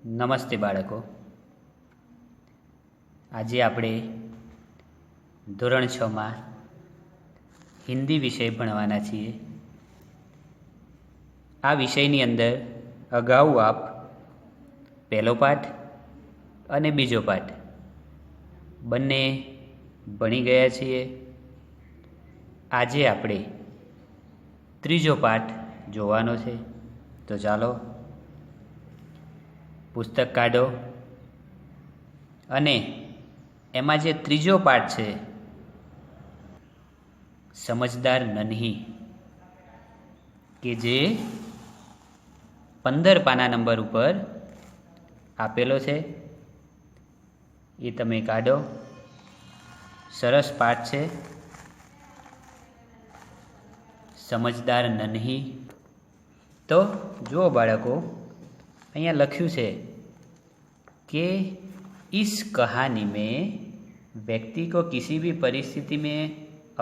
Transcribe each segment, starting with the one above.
નમસ્તે બાળકો, આજે આપણે ધોરણ 6માં હિન્દી વિષય ભણવાના છીએ. આ વિષયની અંદર અગાઉ આપ પહેલો પાઠ અને બીજો પાઠ બંને ભણી ગયા છીએ. આજે આપણે ત્રીજો પાઠ જોવાનો છે. તો ચાલો પુસ્તક કાઢો અને એમાં જે ત્રીજો પાઠ છે, સમજદાર નન્હી, કે જે 15 પાના નંબર ઉપર આપેલો છે, એ તમે કાઢો. સરસ પાઠ છે, સમજદાર નન્હી. તો જુઓ બાળકો, અહીંયા લખ્યું છે कि इस कहानी में व्यक्ति को किसी भी परिस्थिति में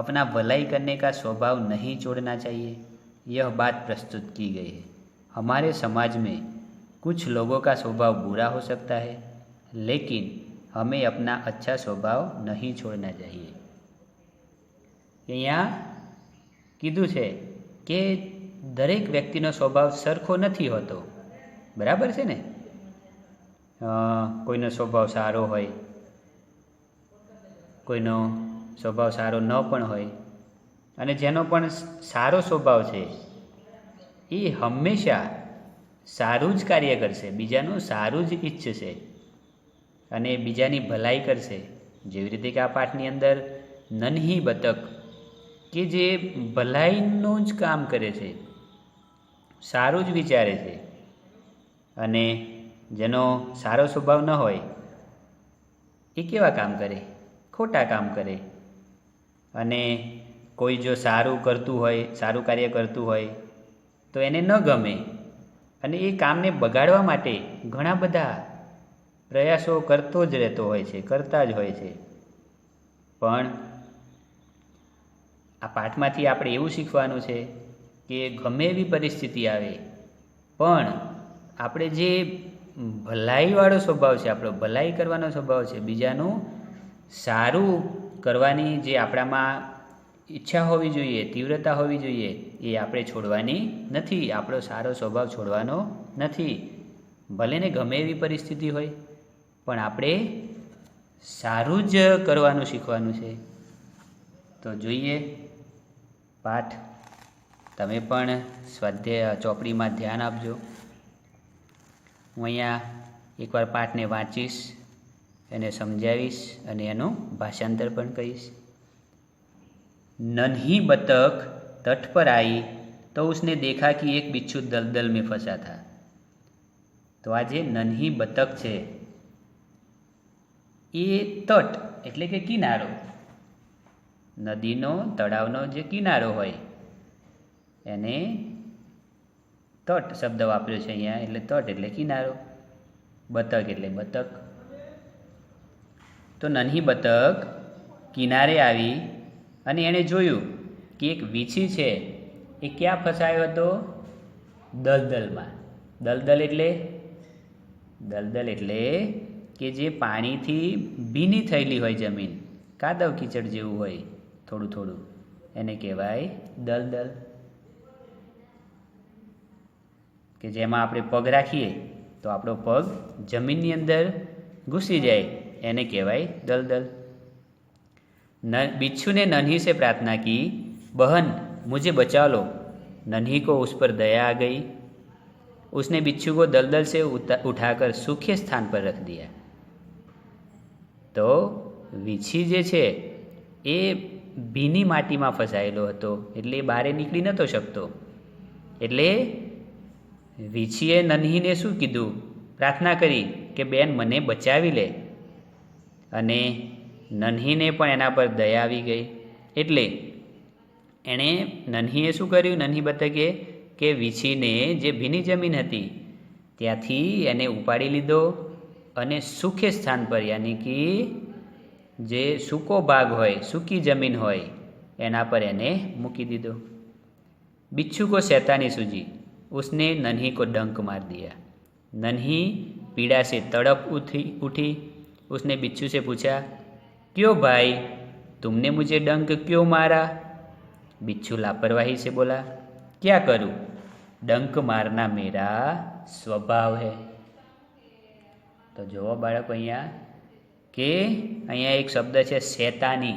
अपना भलाई करने का स्वभाव नहीं छोड़ना चाहिए. यह बात प्रस्तुत की गई है. हमारे समाज में कुछ लोगों का स्वभाव बुरा हो सकता है, लेकिन हमें अपना अच्छा स्वभाव नहीं छोड़ना चाहिए. यहाँ कीधुं छे कि दरेक व्यक्तिनो स्वभाव सरखो नहीं होतो. बराबर है ने? कोईनो स्वभाव सारो होय, कोईनो स्वभाव सारो न पण होय, अने जेनो पण सारो स्वभाव छे ए हमेशा सारूं ज कार्य करशे, बीजानुं सारूं ज ईच्छशे अने बीजानी भलाई करशे. जेवी रीते के आ पाठनी अंदर नन्ही बतक के जे भलाईनुं ज काम करे छे, सारूं ज विचारे छे, अने जेनो सारो स्वभाव न होय ए केवा काम करे? खोटा काम करे. अने कोई जो सारू करतुं होय, सारू कार्य करतुं होय तो एने न गमे अने ए कामने बगाड़वा माटे घणा बधा प्रयासो करतो ज रहेतो होय छे, करता ज होय छे. पण आ पाठमांथी आपणे एवुं शीखवानुं छे के गमे एवी परिस्थिति आवे पण આપણે જે ભલાઈવાળો સ્વભાવ છે, આપણો ભલાઈ કરવાનો સ્વભાવ છે, બીજાનું સારું કરવાની જે આપણામાં ઈચ્છા હોવી જોઈએ, તીવ્રતા હોવી જોઈએ, એ આપણે છોડવાની નથી. આપણો સારો સ્વભાવ છોડવાનો નથી. ભલે ને ગમે એવી પરિસ્થિતિ હોય પણ આપણે સારું જ કરવાનું શીખવાનું છે. તો જોઈએ પાઠ. તમે પણ સ્વાધ્યાય ચોપડીમાં ધ્યાન આપજો. હું અહીંયા એકવાર પાઠને વાંચીશ, એને સમજાવીશ અને એનું ભાષાંતર પણ કહીશ. नन्ही बतख तट पर आई तो उसने देखा कि एक बिच्छू दलदल में फंसा था. तो आज नन्ही बतक है ये तट एटले के किनारो, नदीनो तळावनो जे किनारो होय एने तट शब्द वापर्यो छे अहींया. एटले तट एटले किनारो, बतक एटले बतक. तो नन्ही बतक किनारे आवी अने एणे जोयुं कि एक वीછી छे ए क्या फसायो हतो? दलदलमां. दलदल एटले के जे पाणीथी भीनी थयेली होय जमीन, कादव कीचड़ जेवुं होय थोडुं थोडुं, एने कहेवाय दलदल. કે જેમાં આપણે પગ રાખીએ તો આપણો પગ જમીનની અંદર ઘૂસી જાય, એને કહેવાય દલદલ. बिच्छू ने नन्ही से प्रार्थना की, बहन मुझे बचा लो. नन्ही को उस पर दया आ गई. उसने बिच्छू को दलदल से उठाकर सूखे स्थान पर रख दिया. तो વીછી જે છે એ ભીની માટીમાં ફસાયેલો હતો, એટલે એ બહાર નીકળી નહોતો શકતો. એટલે વીછીએ નન્હીને શું કીધું? પ્રાર્થના કરી કે બેન મને બચાવી લે. અને નન્હીને પણ એના પર દયા આવી ગઈ. એટલે એણે નન્હીએ શું કર્યું? નન્હી બતકે કે વીછીને જે ભીની જમીન હતી ત્યાંથી એને ઉપાડી લીધો અને સૂખે સ્થાન પર, યાની કે જે સૂકો ભાગ હોય, સૂકી જમીન હોય એના પર એને મૂકી દીધો. बिच्छू को शैतानी सूझी. उसने नन्ही को डंक मार दिया. नन्ही पीड़ा से तड़प उठी। उसने बिच्छू से पूछा, क्यों भाई, तुमने मुझे डंक क्यों मारा? बिच्छू लापरवाही से बोला, क्या करूं, डंक मारना मेरा स्वभाव है। तो जो बाळको अहींया के अहींया एक शब्द है शैतानी।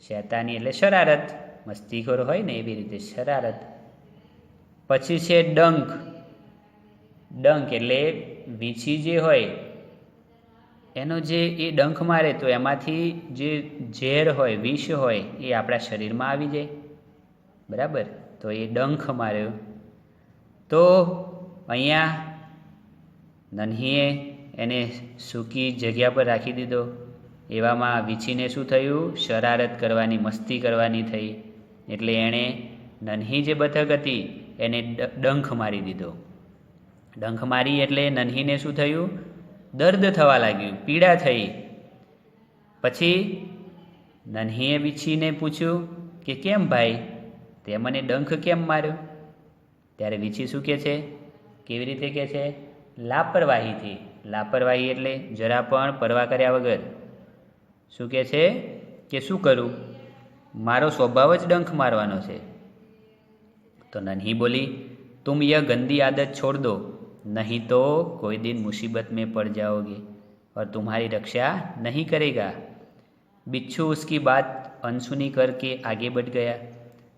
शैतानी एटले शरारत, मस्तीखोर होय ने एवी रीते शरारत। पछी छे डंक। डंक एटले वीछी जे होय एनो जे ए डंख मारे तो एमांथी जे झेर होय, विष होय ए आपणा शरीरमां आवी जाय, बराबर। तो ए डंख मार्यो। तो अहींया नन्हीए एने सूकी जग्या पर राखी दीधो। एवामां वीछीने शुं थयुं? शरारत करवानी, मस्ती करवानी थई, एटले एणे नन्ही जे बतक हती एने डंख मारी दीधो। डंख मारी एटले नन्हीने शुं थयुं? दर्द थवा लाग्युं, पीड़ा थई। पछी नन्हीए वीछीने पूछ्युं के केम भाई, ते मने डंख केम मार्यो? त्यारे वीछी शुं कहे छे? केवी रीते कहे छे? लापरवाहीथी। लापरवाही एटले जरा पण परवा कर्या वगर। शुं कहे छे के शुं करूं, मारो स्वभाव ज डंख मारवानो छे। तो नन्ही बोली, तुम यह गंदी आदत छोड़ दो, नहीं तो कोई दिन मुसीबत में पड़ जाओगे और तुम्हारी रक्षा नहीं करेगा। बिच्छू उसकी बात अनसुनी करके आगे बढ़ गया।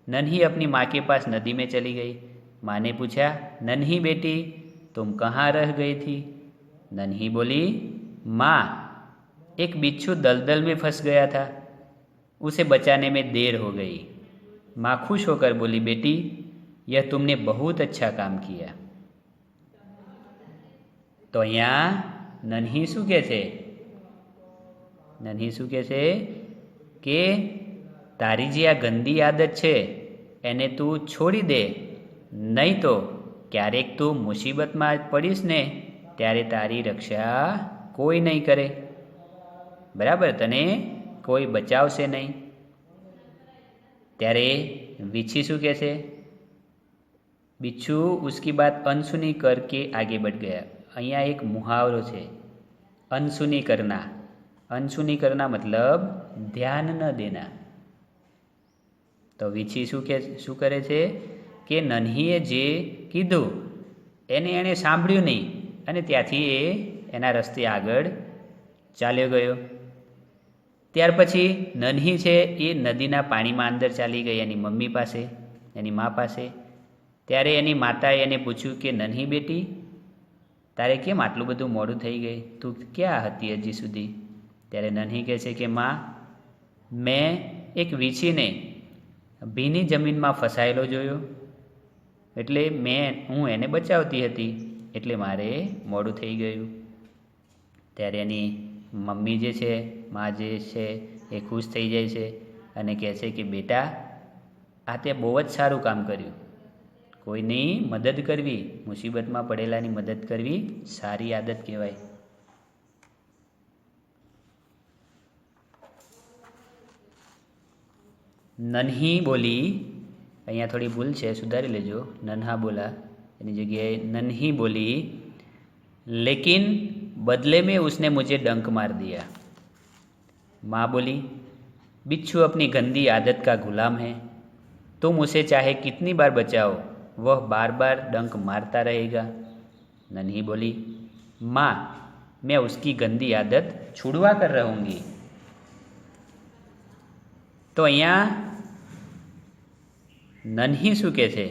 नन्ही अपनी माँ के पास नदी में चली गई। माँ ने पूछा, नन्ही बेटी, तुम कहाँ रह गई थी? नन्ही बोली, माँ, एक बिच्छू दलदल में फंस गया था, उसे बचाने में देर हो गई। माँ खुश होकर बोली, बेटी, यह तुमने बहुत अच्छा काम किया। तो अहींया नन्ही शुं कहे छे? नन्ही शुं कहे छे के तारी जे आ गंदी आदत छे एने तू छोड़ी दे, नहीं तो क्यारेक तू मुसीबत में पड़ीश ने त्यारे तारी रक्षा कोई नहीं करे, बराबर, तने कोई बचावशे नहीं। त्यारे वीछी शुं कहे छे? बिच्छू उसकी बात अनसुनी करके आगे बढ़ गया। अहींया एक मुहावरो छे, अनसुनी करना। अनसुनी करना मतलब ध्यान न देना। तो वीछी शुं करे छे के नन्हीए जे कीधुं एने एणे सांभळ्युं नहीं अने त्यांथी ए एना रस्ते आगळ चाल्यो गयो। त्यार पछी नन्ही छे ए नदीना पाणीमां अंदर चाली गई एनी मम्मी पासे, एनी माँ पासे। त्यारे एनी माताए एने पूछ्युं के नन्ही बेटी, तारे केम आटલું બધું મોડું થઈ ગઈ? તું ક્યાં હતી હજી સુધી? ત્યારે નન્હી કહે છે કે માં, મેં એક વીછીને ભીની જમીનમાં ફસાયેલો જોયો, એટલે હું એને બચાવતી હતી, એટલે મારે મોડું થઈ ગયું। ત્યારે એની મમ્મી જે છે, માં જે છે એ ખુશ થઈ જાય છે અને કહે છે કે બેટા, આ તે બહુ જ સારું કામ કર્યું। कोईनी मदद करवी, मुसीबत में पड़ेलानी मदद करवी सारी आदत कहेवाय। नन्ही बोली, अहींया थोड़ी भूल छे, सुधारी लेजो, नन्हा बोला एनी जग्याए नन्ही बोली, लेकिन बदले में उसने मुझे डंक मार दिया। माँ बोली, बिच्छू अपनी गंदी आदत का गुलाम है, तुम उसे चाहे कितनी बार बचाओ वह बार बार डंक मारता रहेगा। नन्ही बोली, माँ, मैं उसकी गंदी आदत छुड़वा कर रहूँगी। तो अहींया नन्ही शुं कहे छे?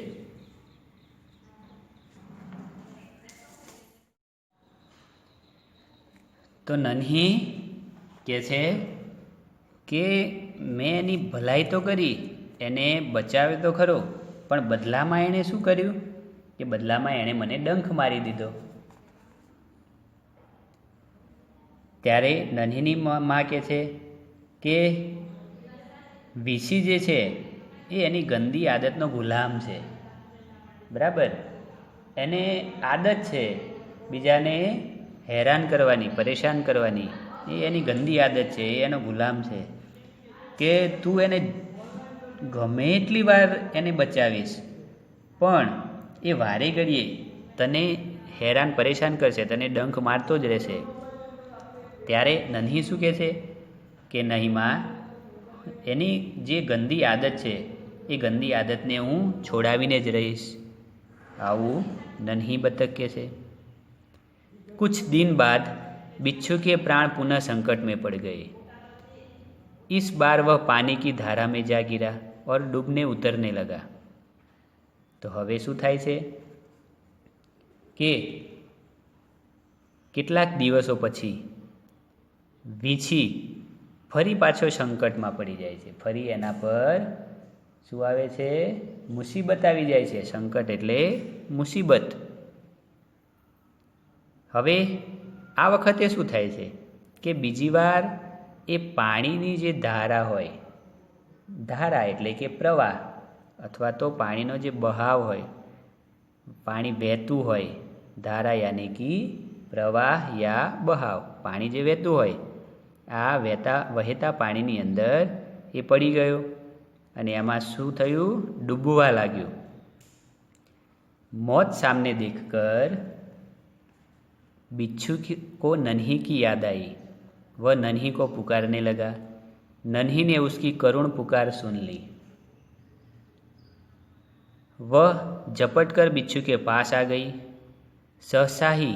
तो नन्ही कहे छे के मैं एनी भलाई तो करी, एने बचावे तो खरो, पण बदलामां एणे शुं कर्युं के बदलामां एणे मने डंख मारी दीधो। त्यारे नन्हीनी माँ कहे छे के वीछी जे छे ए एनी गंदी आदतनो गुलाम छे, बराबर। एने आदत छे बीजाने हैरान करवानी, परेशान करवानी, ए एनी गंदी आदत छे, ए एनो गुलाम छे के तू एने गमे એટલી વાર એને બચાવીશ પણ એ વારે ઘડીએ તને હેરાન પરેશાન કરશે, તને ડંખ મારતો જ રહેશે. ત્યારે નન્હી શું કહે છે કે નહીં માં, એની જે ગંદી આદત છે એ ગંદી આદતને હું છોડાવીને જ રહીશ. આવું नन्ही बतख के से. कुछ दिन बाद बिच्छू के प्राण पुनः संकट में पड़ गए. इस बार वह पानी की धारा में जा गिरा और डूबने उतरने लगा. तो हवे शू थाय छे के કેટલાક દિવસો પછી વીછી ફરી પાછો સંકટમાં પડી જાય છે. ફરી એના પર શું આવે છે? મુસીબત આવી જાય છે. સંકટ એટલે મુસીબત. હવે આ વખતે શું થાય છે કે બીજી વાર એ પાણીની જે ધારા હોય, ધારા એટલે કે પ્રવાહ અથવા તો પાણીનો જે બહાવ હોય, પાણી વહેતું હોય, ધારા યાની કે પ્રવાહ યા બહાવ, પાણી જે વહેતું હોય, આ વહેતા પાણીની અંદર એ પડી ગયો અને એમાં શું થયું? ડૂબવા લાગ્યું. मौत सामने देखकर बिच्छू को नन्ही की याद आई. वह नन्ही को पुकारने लगा. नन्ही ने उसकी करुण पुकार सुन ली. वह झपट कर बिच्छू के पास आ गई. सहसा ही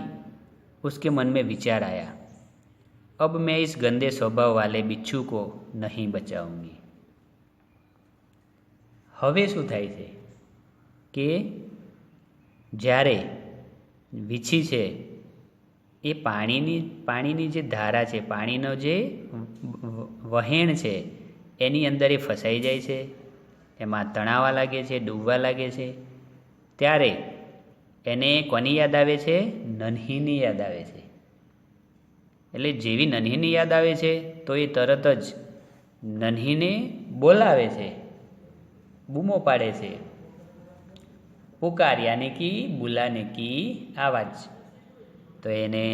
उसके मन में विचार आया, अब मैं इस गंदे स्वभाव वाले बिच्छू को नहीं बचाऊंगी. હવે શું થાય છે કે જ્યારે વીછી છે એ પાણીની જે ધારા છે, પાણીનો જે વહેણ છે એની અંદર એ ફસાઈ જાય છે, એમાં તણાવા લાગે છે, ડૂબવા લાગે છે. ત્યારે એને કોની યાદ આવે છે? નન્હીની યાદ આવે છે. એટલે જેવી નન્હીની યાદ આવે છે તો એ તરત જ નન્હીને બોલાવે છે, બૂમો પાડે છે. पुकार यानी कि बुलाने की आवाज. तो એને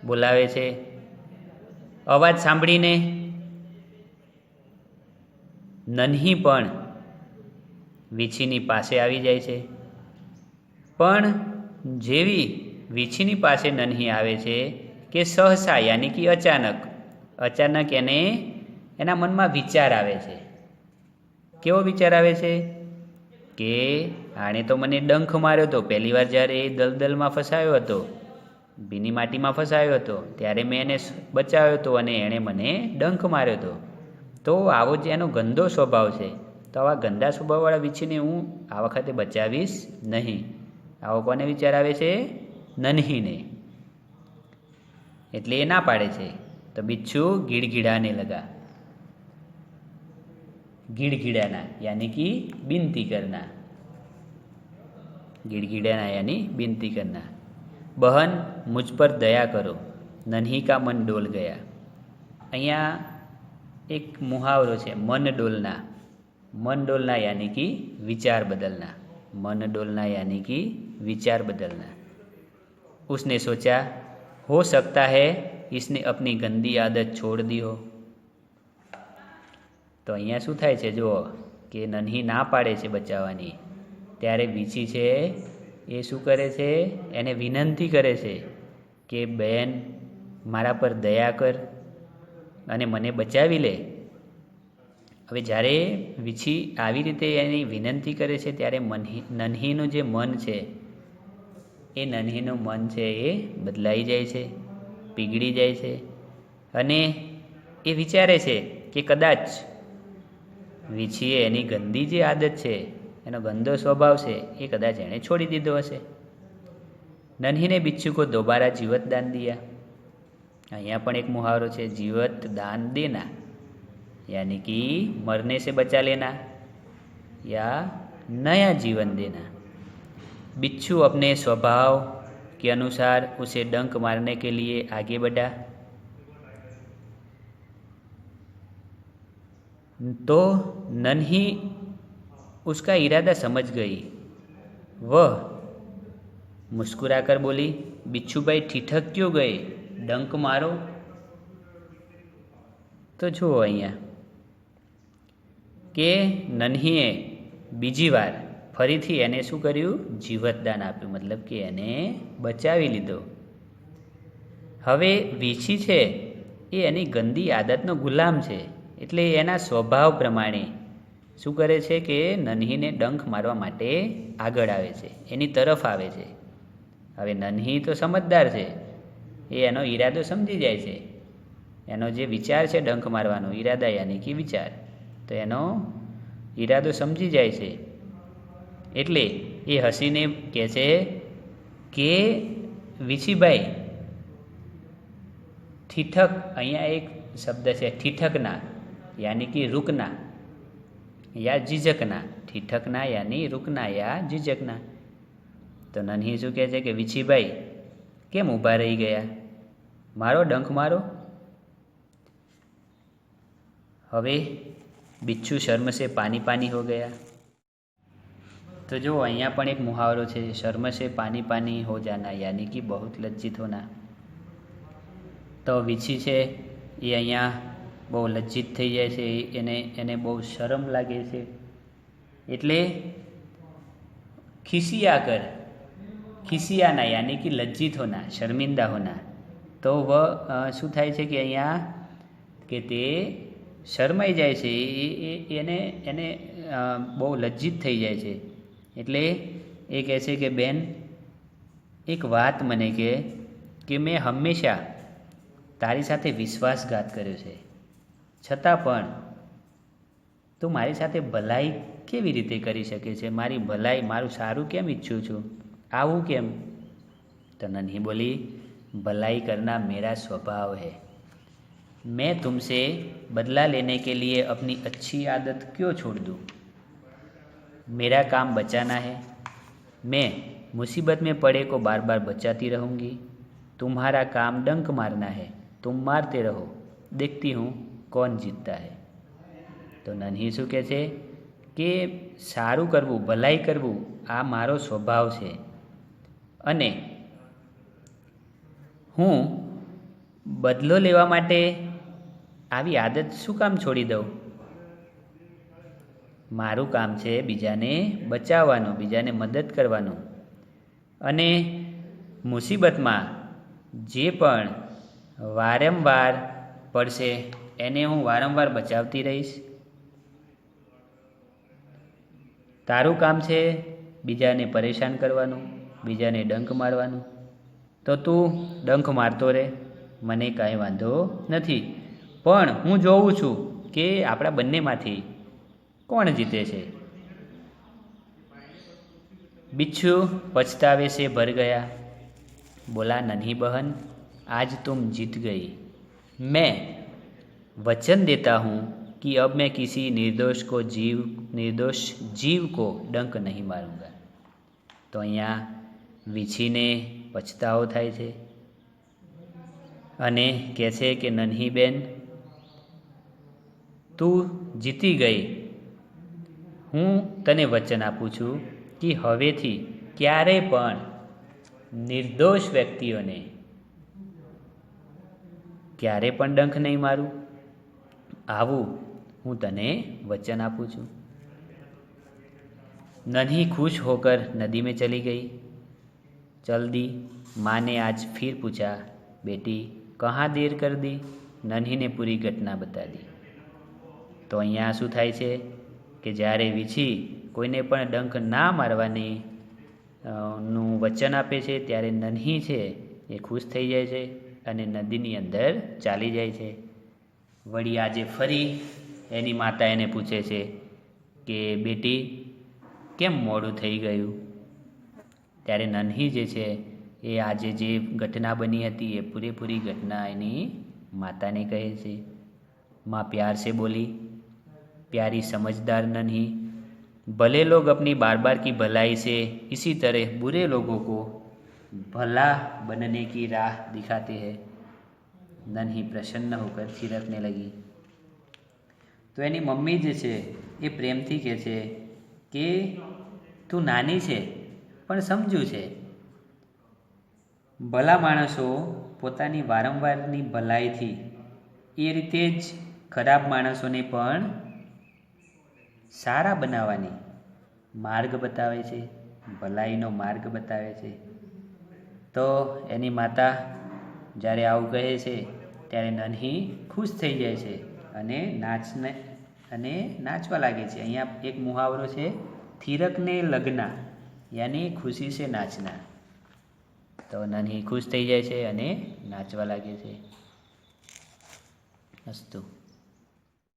બોલાવે છે. અવાજ સાંભળીને નન્હી પણ વીછીની પાસે આવી જાય છે. પણ જેવી વીછીની પાસે નન્હી આવે છે કે સહસા યાની કે અચાનક એને એના મનમાં વિચાર આવે છે. કેવો વિચાર આવે છે કે આણે તો મને ડંખ માર્યો હતો પહેલી વાર જ્યારે એ દલદલમાં ફસાયો હતો, ભીની માટીમાં ફસાયો હતો, ત્યારે મેં એને બચાવ્યો હતો અને એણે મને ડંખ માર્યો હતો. તો આવો જે એનો ગંદો સ્વભાવ છે, તો આવા ગંદા સ્વભાવવાળા વીછીને હું આ વખતે બચાવીશ નહીં. આવો કોને વિચાર આવે છે? નન્હીને. એટલે એ ના પાડે છે. તો बिच्छू गिड़गिड़ाने लगा. गिड़गिड़ाना यानी कि विनती करना. गिड़गिड़ाना यानी विनती करना. बहन मुझ पर दया करो. नन्ही का मन डोल गया. અહીંયા એક મુહાવરો છે, મન ડોલના. मन डोलना यानी कि विचार बदलना. मन डोलना यानी कि विचार बदलना. उसने सोचा हो सकता है इसने अपनी गंदी आदत छोड़ दी हो. તો અહીંયા શું થાય છે જુઓ કે નન્હી ના પાડે છે બચાવવાની, ત્યારે વીછી છે એ શું કરે છે? એને વિનંતી કરે છે કે બેન મારા પર દયા કર અને મને બચાવી લે. હવે જ્યારે વીછી આવી રીતે એની વિનંતી કરે છે ત્યારે નન્હીનું જે મન છે એ નન્હીનું મન છે એ બદલાઈ જાય છે, પીગળી જાય છે અને એ વિચારે છે કે કદાચ વીછીએ એની ગંદી જે આદત છે, એનો ગંદો સ્વભાવ છે એ કદાચ એણે છોડી દીધો હશે. नन्ही ने बिच्छू को दोबारा जीवत दान दिया. અહીંયા પણ એક મુહાવરો છે, जीवत दान देना यानी कि मरने से बचा लेना या नया जीवन देना. बिच्छू अपने स्वभाव के अनुसार उसे डंक मारने के लिए आगे बढ़ा. तो नन्ही उसका इरादा समझ गई. वह मुस्कुराकर बोली, बिच्छू भाई ठिठक क्यों गए? डंक मारो. तो જુઓ અહીંયા કે નન્હીએ બીજી વાર ફરીથી એને શું કર્યું? જીવતદાન આપ્યું, મતલબ કે એને બચાવી લીધો. હવે વીછી છે એ એની ગંદી આદતનો ગુલામ છે, એટલે એના સ્વભાવ પ્રમાણે શું કરે છે કે નન્હીને ડંખ મારવા માટે આગળ આવે છે, એની તરફ આવે છે. હવે નન્હી તો સમજદાર છે, એ એનો ઈરાદો સમજી જાય છે. એનો જે વિચાર છે ડંખ મારવાનો, ઈરાદા યાની કે વિચાર, તો એનો ઈરાદો સમજી જાય છે. એટલે એ હસીને કહે છે કે વીછીભાઈ, ઠીઠક, અહીંયા એક શબ્દ છે ઠીઠકના યાની કે રૂકના યા જીજકના. ઠીઠકના યાની રૂકના યા જીજકના. તો નન્હી શું કહે છે કે વીછીભાઈ કેમ ઊભા રહી ગયા? મારો ડંખ મારો. હવે बिच्छू शर्म से पानी पानी हो गया. तो जो અહીંયા પણ એક મુહાવરો છે, શર્મ से पानी पानी हो जाना यानी कि बहुत लज्जित होना. તો વીછી છે એ અહીંયા બહુ લજ્જિત થઈ જાય છે, એને બહુ શરમ લાગે છે, એટલે ખિસિયા કર, ખિસિયાના યાની કે લજ્જિત હોના, શર્મિંદા હોના. તો શું થાય છે કે અહીંયા કે તે શરમાઈ જાય છે, એને બહુ લજ્જિત થઈ જાય છે. એટલે એ કહે છે કે બેન, એક વાત મને કે મેં હંમેશા તારી સાથે વિશ્વાસઘાત કર્યો છે, છતાં પણ તું મારી સાથે ભલાઈ કેવી રીતે કરી શકે છે? મારી ભલાઈ, મારું સારું કેમ ઈચ્છું છું? આવું કેમ? તો નન્હી બોલી, भलाई करना मेरा स्वभाव है. मैं तुमसे बदला लेने के लिए अपनी अच्छी आदत क्यों छोड़ दूँ? मेरा काम बचाना है. मैं मुसीबत में पड़े को बार बार बचाती रहूँगी. तुम्हारा काम डंक मारना है. तुम मारते रहो, देखती हूँ कौन जीतता है. તો નન્હી શું કહે છે કે સારું કરવું, ભલાઈ કરવું આ મારો સ્વભાવ છે, અને હું બદલો લેવા માટે આવી આદત શું કામ છોડી દઉં? મારું કામ છે બીજાને બચાવવાનું, બીજાને મદદ કરવાનું, અને મુસીબતમાં જે પણ વારંવાર પડશે એને હું વારંવાર બચાવતી રહીશ. તારું કામ છે બીજાને પરેશાન કરવાનું, બીજાને ડંખ મારવાનું, તો તું ડંખ મારતો રહે, મને કાંઈ વાંધો નથી. પણ હું જોઉં છું કે આપણા બંનેમાંથી કોણ જીતે છે. बिच्छू पछतावे से भर गया. बोला, नन्ही बहन, आज तुम जीत गई. मैं वचन देता हूँ कि अब मैं किसी निर्दोष जीव को डंक नहीं मारूंगा. તો અહીંયા વીછીને પછતાવો થાય છે અને કહે છે કે નન્હી બેન, તું જીતી ગઈ. હું તને વચન આપું છું કે હવેથી ક્યારેય પણ નિર્દોષ વ્યક્તિઓને ક્યારે પણ ડંખ નહીં મારું. આવું હું તને वचन આપું છું. नन्ही खुश होकर नदी में चली गई. चल दी. माँ ने आज फिर पूछा, बेटी कहाँ देर कर दी? नन्ही ने पूरी घटना बता दी. તો અહીંયા શું થાય છે કે જ્યારે વીછી કોઈને પણ ડંખ ના મારવાની નું વચન આપે છે ત્યારે નન્હી છે એ ખુશ થઈ જાય છે અને નદીની અંદર ચાલી જાય છે. વળી આજે ફરી એની માતા એને પૂછે છે કે બેટી કેમ મોડું થઈ ગયું? ત્યારે નન્હી જે છે એ આજે જે ઘટના બની હતી એ પૂરેપૂરી ઘટના એની માતાને કહે છે. माँ प्यार से बोली, प्यारी समझदार नन्ही, भले लोग अपनी बार बार की भलाई से इसी तरह बुरे लोगों को भला बनने की राह दिखाते हैं. नन्ही प्रसन्न होकर थिरकने लगी. તો એની મમ્મી જે છે એ પ્રેમથી કહે છે કે તું નાની છે પણ સમજુ છે. ભલા માણસો પોતાની વારંવારની ભલાઈથી એ રીતે જ ખરાબ માણસોને પણ સારા બનાવવાની માર્ગ બતાવે છે, ભલાઈનો માર્ગ બતાવે છે. તો એની માતા જ્યારે આવું કહે છે ત્યારે નન્હી ખુશ થઈ જાય છે અને નાચવા લાગે છે. અહીંયા એક મુહાવરો છે, થીરકને લગ્ના, યાની ખુશી સે નાચના. તો નન્હી ખુશ થઈ જાય છે અને નાચવા લાગે છે. અસ્તુ.